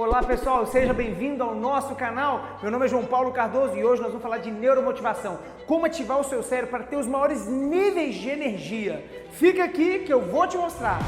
Olá pessoal, seja bem-vindo ao nosso canal. Meu nome é João Paulo Cardoso e hoje nós vamos falar de neuromotivação. Como ativar o seu cérebro para ter os maiores níveis de energia. Fica aqui que eu vou te mostrar.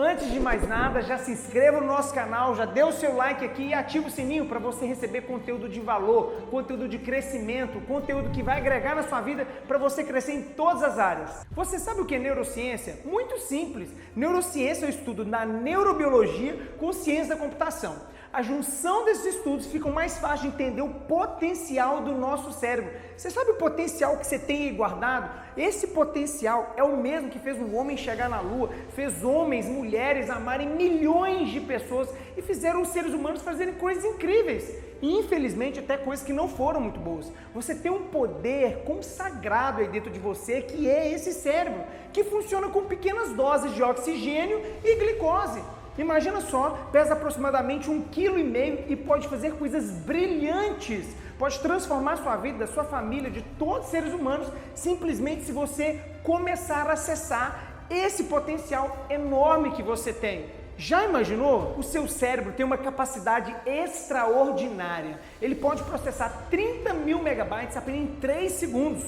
Antes de mais nada, já se inscreva no nosso canal, já dê o seu like aqui e ativa o sininho para você receber conteúdo de valor, conteúdo de crescimento, conteúdo que vai agregar na sua vida para você crescer em todas as áreas. Você sabe o que é neurociência? Muito simples. Neurociência é o estudo da neurobiologia com ciência da computação. A junção desses estudos fica mais fácil de entender o potencial do nosso cérebro. Você sabe o potencial que você tem aí guardado? Esse potencial é o mesmo que fez o homem chegar na Lua, fez homens, mulheres amarem milhões de pessoas e fizeram os seres humanos fazerem coisas incríveis. E infelizmente até coisas que não foram muito boas. Você tem um poder consagrado aí dentro de você que é esse cérebro, que funciona com pequenas doses de oxigênio e glicose. Imagina só, pesa aproximadamente 1,5 kg e pode fazer coisas brilhantes, pode transformar a sua vida, da sua família, de todos os seres humanos, simplesmente se você começar a acessar esse potencial enorme que você tem. Já imaginou? O seu cérebro tem uma capacidade extraordinária. Ele pode processar 30 mil megabytes apenas em 3 segundos.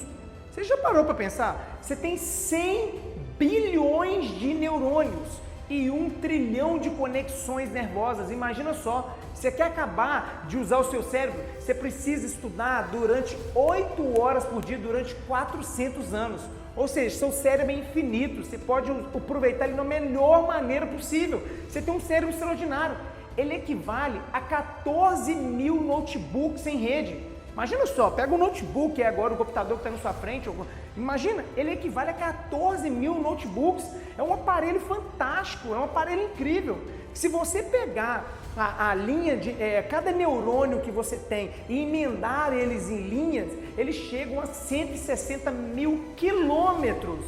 Você já parou para pensar? Você tem 100 bilhões de neurônios e 1 trilhão de conexões nervosas. Imagina só, você quer acabar de usar o seu cérebro, você precisa estudar durante 8 horas por dia, durante 400 anos. Ou seja, seu cérebro é infinito, você pode aproveitar ele da melhor maneira possível. Você tem um cérebro extraordinário. Ele equivale a 14 mil notebooks em rede. Imagina só, pega um notebook, agora o computador que está na sua frente, imagina, ele equivale a 14 mil notebooks, é um aparelho fantástico, é um aparelho incrível. Se você pegar a linha de cada neurônio que você tem e emendar eles em linhas, eles chegam a 160 mil quilômetros.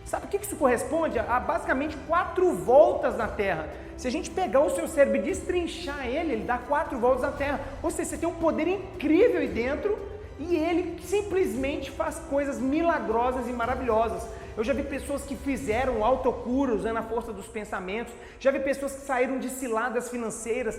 Sabe o que isso corresponde? A basicamente 4 voltas na Terra. Se a gente pegar o seu cérebro e destrinchar ele dá 4 voltas na Terra. Ou seja, você tem um poder incrível aí dentro e ele simplesmente faz coisas milagrosas e maravilhosas. Eu já vi pessoas que fizeram autocura usando a força dos pensamentos, já vi pessoas que saíram de ciladas financeiras,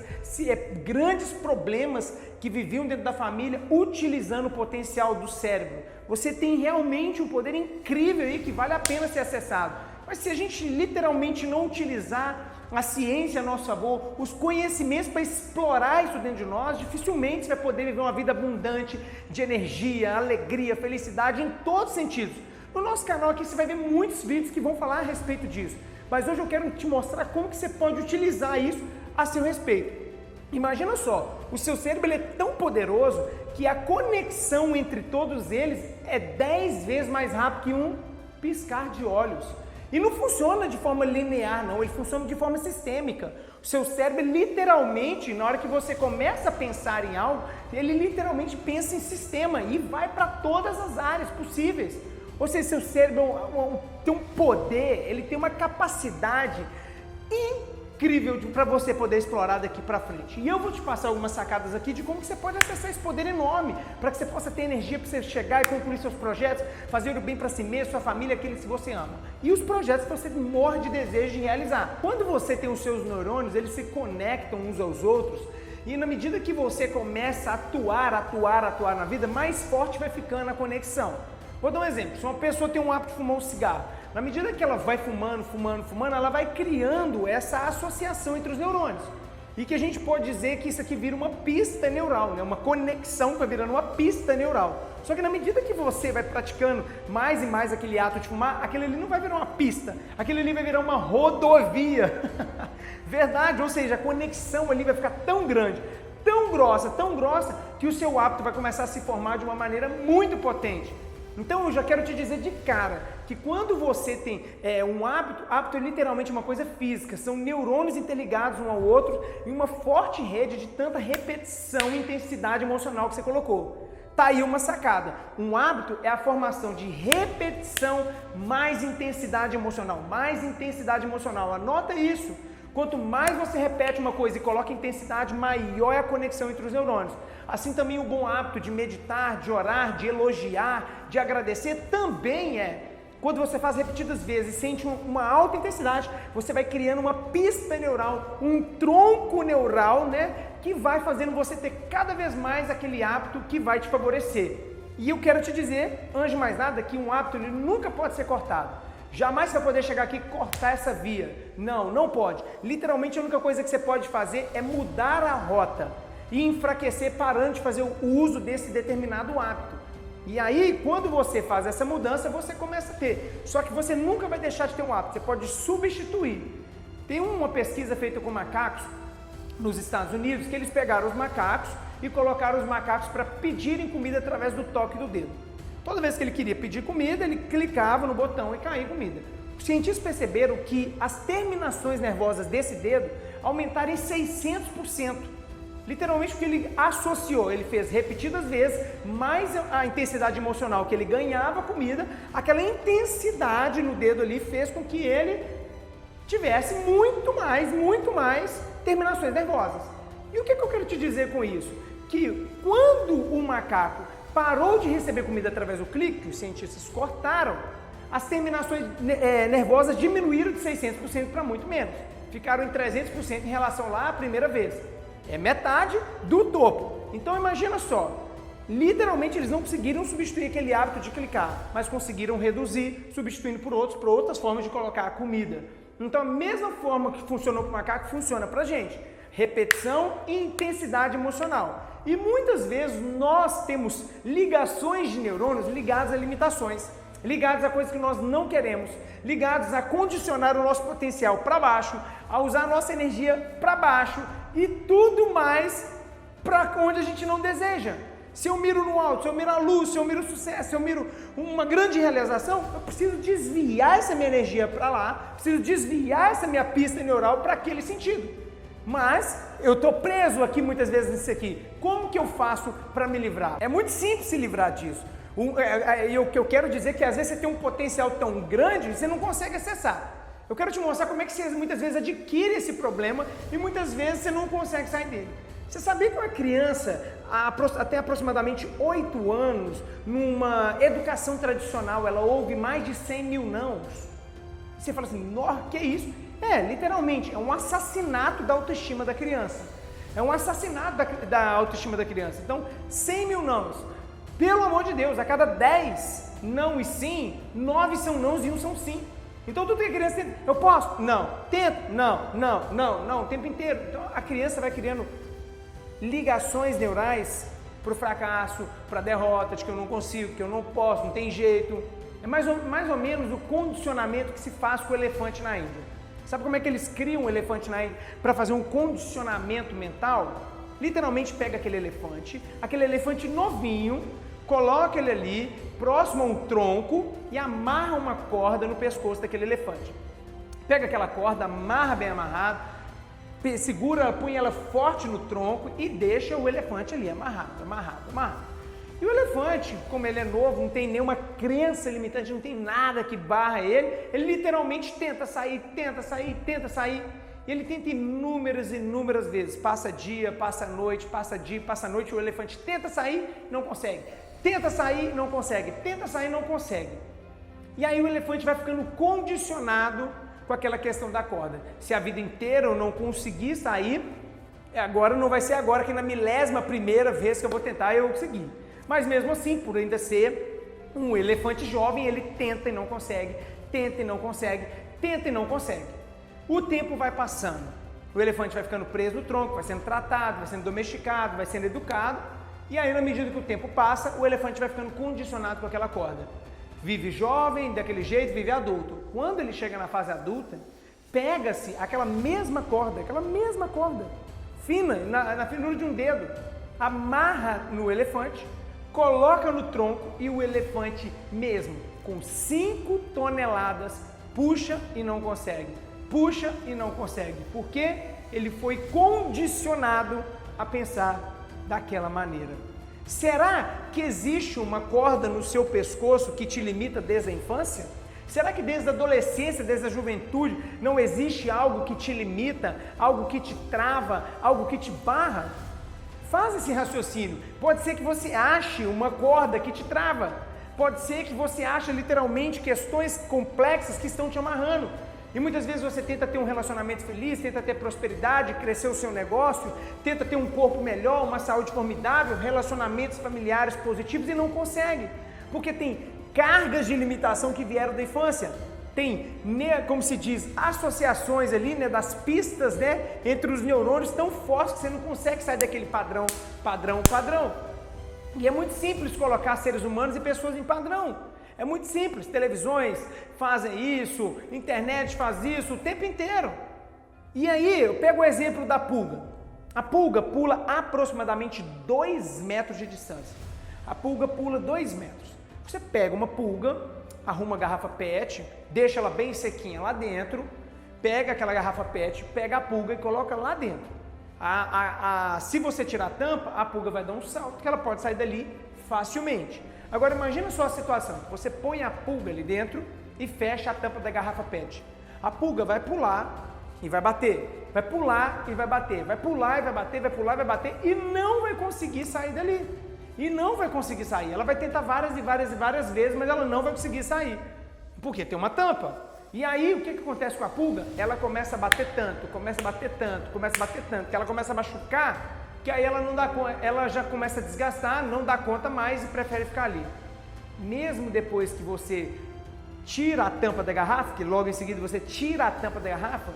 grandes problemas que viviam dentro da família utilizando o potencial do cérebro. Você tem realmente um poder incrível aí que vale a pena ser acessado. Mas se a gente literalmente não utilizar a ciência a nosso favor, os conhecimentos para explorar isso dentro de nós, dificilmente você vai poder viver uma vida abundante de energia, alegria, felicidade em todos os sentidos. No nosso canal aqui você vai ver muitos vídeos que vão falar a respeito disso, mas hoje eu quero te mostrar como que você pode utilizar isso a seu respeito. Imagina só, o seu cérebro ele é tão poderoso que a conexão entre todos eles é 10 vezes mais rápido que um piscar de olhos. E não funciona de forma linear, não, ele funciona de forma sistêmica. O seu cérebro literalmente, na hora que você começa a pensar em algo, ele literalmente pensa em sistema e vai para todas as áreas possíveis. Ou seja, seu cérebro tem um poder, ele tem uma capacidade incrível para você poder explorar daqui para frente. E eu vou te passar algumas sacadas aqui de como que você pode acessar esse poder enorme, para que você possa ter energia para você chegar e concluir seus projetos, fazer o bem para si mesmo, sua família, aqueles que você ama. E os projetos que você morre de desejo de realizar. Quando você tem os seus neurônios, eles se conectam uns aos outros, e na medida que você começa a atuar na vida, mais forte vai ficando a conexão. Vou dar um exemplo, se uma pessoa tem um hábito de fumar um cigarro, na medida que ela vai fumando, ela vai criando essa associação entre os neurônios. E que a gente pode dizer que isso aqui vira uma pista neural, né? Uma conexão que vai virando uma pista neural. Só que na medida que você vai praticando mais e mais aquele ato de fumar, aquele ali não vai virar uma pista, aquele ali vai virar uma rodovia. Verdade, ou seja, a conexão ali vai ficar tão grande, tão grossa, que o seu hábito vai começar a se formar de uma maneira muito potente. Então eu já quero te dizer de cara que quando você tem um hábito é literalmente uma coisa física, são neurônios interligados um ao outro em uma forte rede de tanta repetição e intensidade emocional que você colocou. Tá aí uma sacada, um hábito é a formação de repetição mais intensidade emocional, anota isso. Quanto mais você repete uma coisa e coloca intensidade, maior é a conexão entre os neurônios. Assim também o bom hábito de meditar, de orar, de elogiar, de agradecer também é. Quando você faz repetidas vezes e sente uma alta intensidade, você vai criando uma pista neural, um tronco neural, né? Que vai fazendo você ter cada vez mais aquele hábito que vai te favorecer. E eu quero te dizer, antes de mais nada, que um hábito ele nunca pode ser cortado. Jamais você vai poder chegar aqui e cortar essa via. Não, não pode. Literalmente a única coisa que você pode fazer é mudar a rota e enfraquecer parando de fazer o uso desse determinado hábito. E aí, quando você faz essa mudança, você começa a ter. Só que você nunca vai deixar de ter um hábito, você pode substituir. Tem uma pesquisa feita com macacos nos Estados Unidos, que eles pegaram os macacos e colocaram os macacos para pedirem comida através do toque do dedo. Toda vez que ele queria pedir comida, ele clicava no botão e caía comida. Os cientistas perceberam que as terminações nervosas desse dedo aumentaram em 600%. Literalmente porque ele associou, ele fez repetidas vezes, mais a intensidade emocional que ele ganhava a comida, aquela intensidade no dedo ali fez com que ele tivesse muito mais terminações nervosas. E o que eu quero te dizer com isso? Que quando o macaco parou de receber comida através do clique, que os cientistas cortaram, as terminações nervosas diminuíram de 600% para muito menos. Ficaram em 300% em relação lá à primeira vez. É metade do topo. Então imagina só, literalmente eles não conseguiram substituir aquele hábito de clicar, mas conseguiram reduzir, substituindo por outras formas de colocar a comida. Então a mesma forma que funcionou para o macaco, funciona para a gente. Repetição e intensidade emocional. E muitas vezes nós temos ligações de neurônios ligadas a limitações, ligados a coisas que nós não queremos, ligados a condicionar o nosso potencial para baixo, a usar a nossa energia para baixo e tudo mais para onde a gente não deseja. Se eu miro no alto, se eu miro a luz, se eu miro o sucesso, se eu miro uma grande realização, eu preciso desviar essa minha energia para lá, preciso desviar essa minha pista neural para aquele sentido. Mas eu estou preso aqui muitas vezes nisso aqui. Como que eu faço para me livrar? É muito simples se livrar disso. O que eu quero dizer é que às vezes você tem um potencial tão grande que você não consegue acessar. Eu quero te mostrar como é que você muitas vezes adquire esse problema e muitas vezes você não consegue sair dele. Você sabia que uma criança, até aproximadamente 8 anos, numa educação tradicional, ela ouve mais de 100 mil nãos? Você fala assim, nossa, que isso? Literalmente, é um assassinato da autoestima da criança. É um assassinato da autoestima da criança. Então, 100 mil nãos. Pelo amor de Deus, a cada 10 não e sim, 9 são nãos e 1 são sim. Então, tu tem criança, eu posso? Não. Tento? Não, o tempo inteiro. Então, a criança vai criando ligações neurais para o fracasso, para a derrota, de que eu não consigo, que eu não posso, não tem jeito. É mais ou menos o condicionamento que se faz com o elefante na Índia. Sabe como é que eles criam um elefante na Índia para fazer um condicionamento mental? Literalmente pega aquele elefante novinho, coloca ele ali, próximo a um tronco e amarra uma corda no pescoço daquele elefante. Pega aquela corda, amarra bem amarrado, segura, põe ela forte no tronco e deixa o elefante ali amarrado. E o elefante, como ele é novo, não tem nenhuma crença limitante, não tem nada que barra ele literalmente tenta sair, e ele tenta inúmeras vezes, passa dia, passa noite, o elefante tenta sair, não consegue, tenta sair, não consegue, e aí o elefante vai ficando condicionado com aquela questão da corda. Se a vida inteira eu não conseguir sair, agora não vai ser agora que na milésima vez que eu vou tentar eu conseguir. Mas mesmo assim, por ainda ser um elefante jovem, ele tenta e não consegue, O tempo vai passando, o elefante vai ficando preso no tronco, vai sendo tratado, vai sendo domesticado, vai sendo educado, e aí na medida que o tempo passa, o elefante vai ficando condicionado com aquela corda. Vive jovem, daquele jeito, vive adulto. Quando ele chega na fase adulta, pega-se aquela mesma corda, fina, na finura de um dedo, amarra no elefante, coloca no tronco e o elefante mesmo, com 5 toneladas, puxa e não consegue. Por quê? Ele foi condicionado a pensar daquela maneira. Será que existe uma corda no seu pescoço que te limita desde a infância? Será que desde a adolescência, desde a juventude, não existe algo que te limita, algo que te trava, algo que te barra? Faz esse raciocínio. Pode ser que você ache uma corda que te trava. Pode ser que você ache literalmente questões complexas que estão te amarrando. E muitas vezes você tenta ter um relacionamento feliz, tenta ter prosperidade, crescer o seu negócio, tenta ter um corpo melhor, uma saúde formidável, relacionamentos familiares positivos e não consegue. Porque tem cargas de limitação que vieram da infância. Tem, como se diz, associações ali, das pistas, entre os neurônios tão fortes que você não consegue sair daquele padrão. E é muito simples colocar seres humanos e pessoas em padrão. É muito simples, televisões fazem isso, internet faz isso o tempo inteiro. E aí eu pego o exemplo da pulga. A pulga pula aproximadamente 2 metros de distância. A pulga pula 2 metros. Você pega uma pulga, arruma uma garrafa PET, deixa ela bem sequinha lá dentro, pega aquela garrafa PET, pega a pulga e coloca lá dentro. Se você tirar a tampa, a pulga vai dar um salto, que ela pode sair dali facilmente. Agora imagina só a situação, você põe a pulga ali dentro e fecha a tampa da garrafa PET. A pulga vai pular e vai bater, vai pular e vai bater, vai pular e vai bater, vai pular e vai bater e não vai conseguir sair dali. E não vai conseguir sair, ela vai tentar várias vezes, mas ela não vai conseguir sair, porque tem uma tampa. E aí o que acontece com a pulga? Ela começa a bater tanto, que ela começa a machucar, que aí ela não dá conta, ela já começa a desgastar, não dá conta mais e prefere ficar ali. Mesmo depois que você tira a tampa da garrafa, que logo em seguida você tira a tampa da garrafa,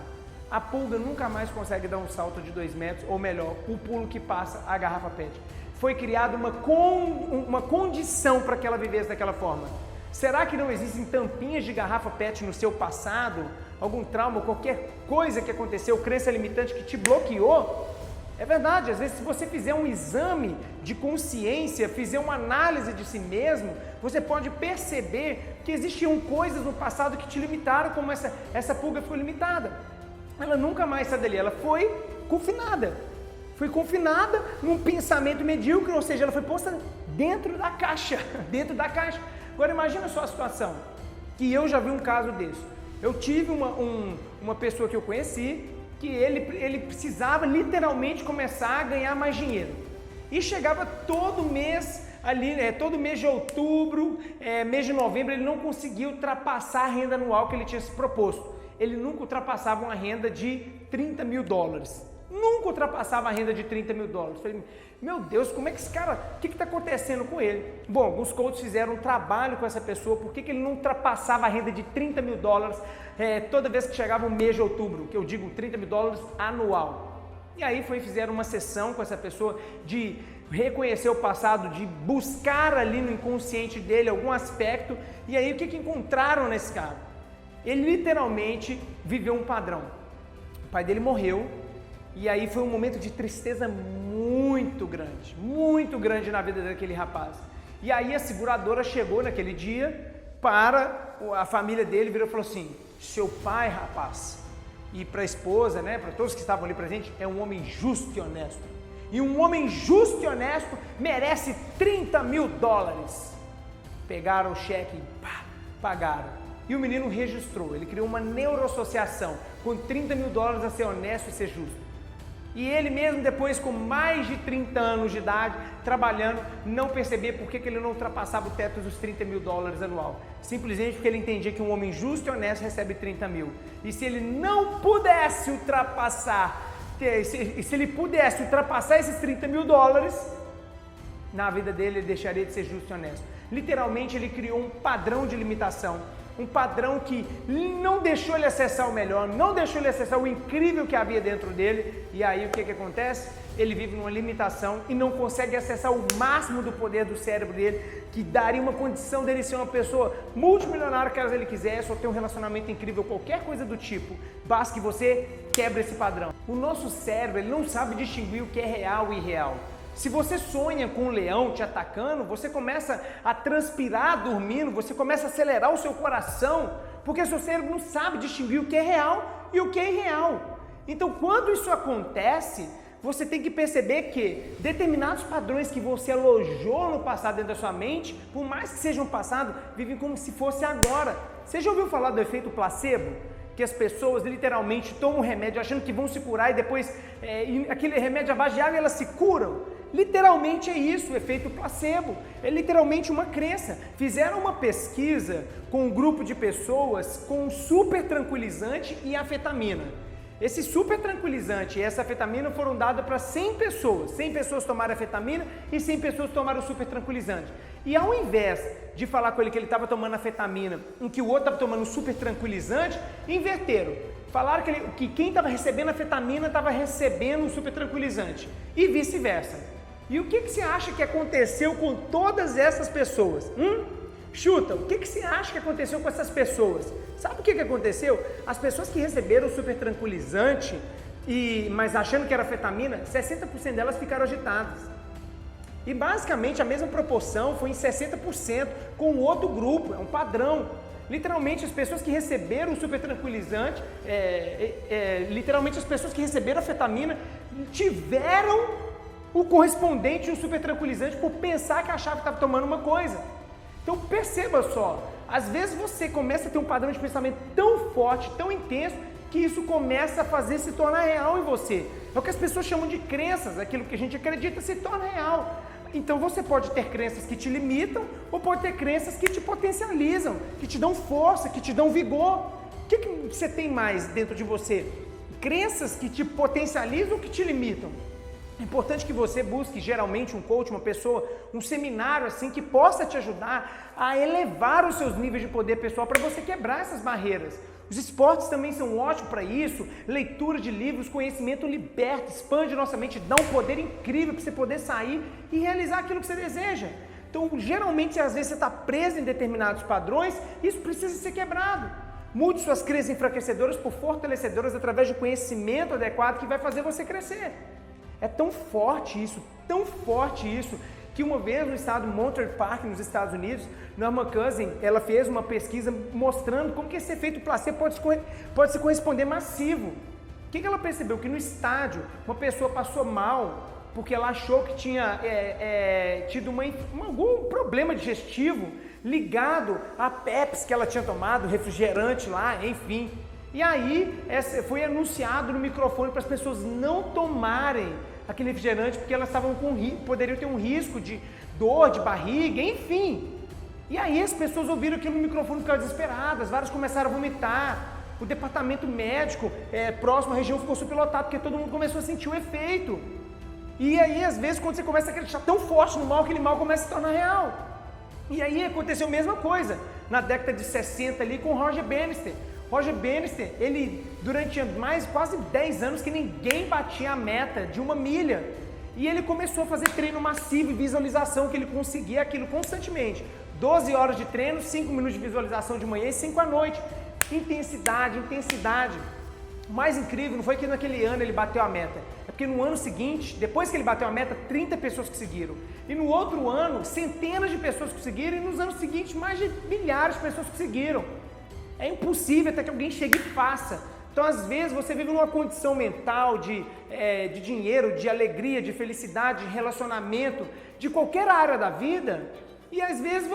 a pulga nunca mais consegue dar um salto de 2 metros, ou melhor, o pulo que passa a garrafa PET. Foi criada uma condição para que ela vivesse daquela forma. Será que não existem tampinhas de garrafa PET no seu passado? Algum trauma, qualquer coisa que aconteceu, crença limitante que te bloqueou? É verdade, às vezes se você fizer um exame de consciência, fizer uma análise de si mesmo, você pode perceber que existiam coisas no passado que te limitaram, como essa pulga foi limitada. Ela nunca mais saiu dali, ela foi confinada. Foi confinada num pensamento medíocre, ou seja, ela foi posta dentro da caixa, Agora imagina só a situação, que eu já vi um caso desse. Eu tive uma pessoa que eu conheci, que ele precisava literalmente começar a ganhar mais dinheiro. E chegava todo mês, todo mês de outubro, mês de novembro, ele não conseguia ultrapassar a renda anual que ele tinha se proposto. Ele nunca ultrapassava uma renda de $30 mil. Nunca ultrapassava a renda de $30 mil. Falei, meu Deus, como é que esse cara, o que está acontecendo com ele? Bom, alguns coaches fizeram um trabalho com essa pessoa, por que ele não ultrapassava a renda de $30 mil toda vez que chegava o mês de outubro, que eu digo $30 mil anual. E aí fizeram uma sessão com essa pessoa de reconhecer o passado, de buscar ali no inconsciente dele algum aspecto, e aí o que encontraram nesse cara? Ele literalmente viveu um padrão. O pai dele morreu, e aí foi um momento de tristeza muito grande na vida daquele rapaz. E aí a seguradora chegou naquele dia para a família dele, virou e falou assim: seu pai, rapaz, e para a esposa, para todos que estavam ali presentes, é um homem justo e honesto. E um homem justo e honesto merece $30 mil. Pegaram o cheque e pagaram. E o menino registrou, ele criou uma neuroassociação com $30 mil a ser honesto e ser justo. E ele mesmo depois, com mais de 30 anos de idade, trabalhando, não percebia por que ele não ultrapassava o teto dos $30 mil anual. Simplesmente porque ele entendia que um homem justo e honesto recebe 30 mil. E se ele não pudesse ultrapassar, se ele pudesse ultrapassar esses $30 mil, na vida dele ele deixaria de ser justo e honesto. Literalmente ele criou um padrão de limitação. Um padrão que não deixou ele acessar o melhor, não deixou ele acessar o incrível que havia dentro dele. E aí o que acontece? Ele vive numa limitação e não consegue acessar o máximo do poder do cérebro dele, que daria uma condição dele ser uma pessoa multimilionária caso ele quisesse, ou ter um relacionamento incrível, qualquer coisa do tipo. Basta que você quebre esse padrão. O nosso cérebro, ele não sabe distinguir o que é real e irreal. Se você sonha com um leão te atacando, você começa a transpirar dormindo, você começa a acelerar o seu coração, porque seu cérebro não sabe distinguir o que é real e o que é irreal. Então, quando isso acontece, você tem que perceber que determinados padrões que você alojou no passado dentro da sua mente, por mais que sejam passado, vivem como se fosse agora. Você já ouviu falar do efeito placebo? Que as pessoas literalmente tomam um remédio achando que vão se curar e depois aquele remédio à base de água elas se curam? Literalmente é isso, o efeito placebo. É literalmente uma crença. Fizeram uma pesquisa com um grupo de pessoas com super tranquilizante e anfetamina. Esse super tranquilizante e essa anfetamina foram dados para 100 pessoas. 100 pessoas tomaram anfetamina e 100 pessoas tomaram o super tranquilizante. E ao invés de falar com ele que ele estava tomando anfetamina, em que o outro estava tomando super tranquilizante, inverteram. Falaram que quem estava recebendo anfetamina estava recebendo o super tranquilizante e vice-versa. E o que você acha que aconteceu com todas essas pessoas? Chuta, o que você acha que aconteceu com essas pessoas? Sabe o que aconteceu? As pessoas que receberam o super tranquilizante, mas achando que era anfetamina, 60% delas ficaram agitadas. E basicamente a mesma proporção foi em 60% com o outro grupo, é um padrão. Literalmente as pessoas que receberam o super tranquilizante, literalmente as pessoas que receberam a anfetamina tiveram o correspondente, o super tranquilizante, por pensar que achava que estava tomando uma coisa. Então perceba só, às vezes você começa a ter um padrão de pensamento tão forte, tão intenso, que isso começa a fazer se tornar real em você. É o que as pessoas chamam de crenças, aquilo que a gente acredita se torna real. Então você pode ter crenças que te limitam ou pode ter crenças que te potencializam, que te dão força, que te dão vigor. O que você tem mais dentro de você? Crenças que te potencializam ou que te limitam? É importante que você busque geralmente um coach, uma pessoa, um seminário assim que possa te ajudar a elevar os seus níveis de poder pessoal para você quebrar essas barreiras. Os esportes também são ótimos para isso, leitura de livros, conhecimento liberta, expande nossa mente, dá um poder incrível para você poder sair e realizar aquilo que você deseja. Então, geralmente, às vezes você está preso em determinados padrões, isso precisa ser quebrado. Mude suas crenças enfraquecedoras por fortalecedoras através de conhecimento adequado que vai fazer você crescer. É tão forte isso, que uma vez no estado de Monterey Park, nos Estados Unidos, Norma Cousin, ela fez uma pesquisa mostrando como que esse efeito placebo pode se corresponder massivo. O que ela percebeu? Que no estádio, uma pessoa passou mal porque ela achou que tinha tido algum problema digestivo ligado à Pepsi que ela tinha tomado, refrigerante lá, enfim. E aí foi anunciado no microfone para as pessoas não tomarem aquele refrigerante porque elas poderiam ter um risco de dor de barriga, enfim. E aí as pessoas ouviram aquilo no microfone e ficaram desesperadas, várias começaram a vomitar. O departamento médico próximo à região ficou superlotado porque todo mundo começou a sentir o efeito. E aí às vezes quando você começa a acreditar tão forte no mal, aquele mal começa a se tornar real. E aí aconteceu a mesma coisa na década de 60 ali com o Roger Bannister. Roger Bannister, ele durante quase 10 anos que ninguém batia a meta de 1 milha. E ele começou a fazer treino massivo e visualização, que ele conseguia aquilo constantemente. 12 horas de treino, 5 minutos de visualização de manhã e 5 à noite. Intensidade. O mais incrível não foi que naquele ano ele bateu a meta. É porque no ano seguinte, depois que ele bateu a meta, 30 pessoas conseguiram. E no outro ano, centenas de pessoas conseguiram. E nos anos seguintes, mais de milhares de pessoas conseguiram. É impossível até que alguém chegue e faça. Então, às vezes, você vive numa condição mental de dinheiro, de alegria, de felicidade, de relacionamento, de qualquer área da vida, e às vezes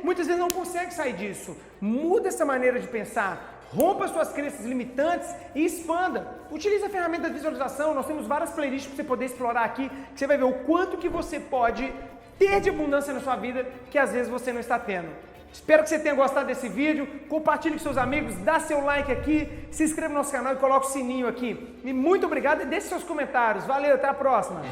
muitas vezes não consegue sair disso. Muda essa maneira de pensar, rompa suas crenças limitantes e expanda. Utilize a ferramenta de visualização, nós temos várias playlists para você poder explorar aqui, que você vai ver o quanto que você pode ter de abundância na sua vida, que às vezes você não está tendo. Espero que você tenha gostado desse vídeo, compartilhe com seus amigos, dá seu like aqui, se inscreva no nosso canal e coloque o sininho aqui. E muito obrigado e deixe seus comentários. Valeu, até a próxima!